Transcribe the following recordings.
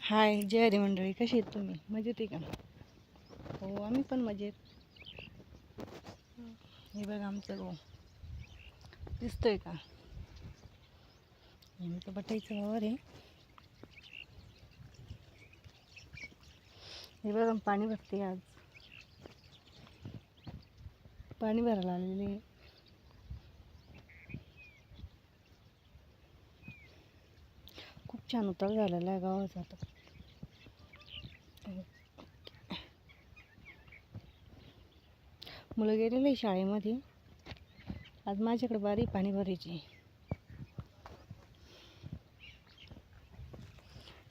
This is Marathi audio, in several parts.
हाय जय हरी मंडळी, कशी आहेत तुम्ही? मजेत आहे का? हो, आम्ही पण मजेत. हे बघा आमचं गहू दिसतोय का? आमचं बटाईचं वावर आहे. हे बघा पाणी भरते. आज पाणी भरायला आलेले आहे. खूप छान उतार झालेला आहे गावाचा. आता मुलं गेलेलं आहे शाळेमध्ये. आज माझ्याकडे बारी पाणी भरायची.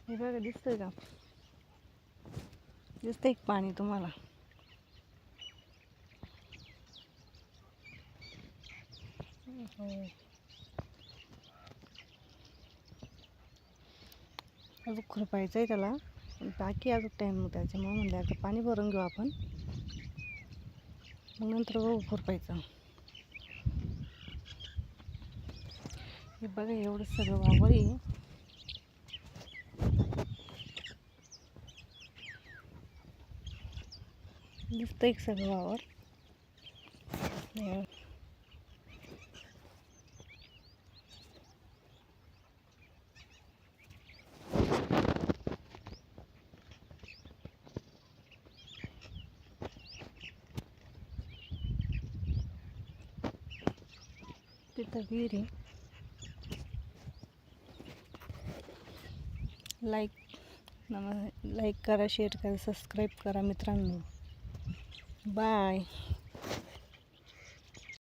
हे बघा दिसतंय का? दिसतंय पाणी तुम्हाला? हो, अजून खुरपायचं आहे त्याला. बाकी अजून टाईम त्याच्यामुळे म्हणलं आता पाणी भरून घेऊ आपण, मग नंतर गहू खुरपायचं. हे बघा एवढं सगळं वावर आहे. दिसतं एक सगळं वावर. तिथं विहीर आहे. लाईक करा, शेअर करा, सबस्क्राईब करा मित्रांनो. बाय.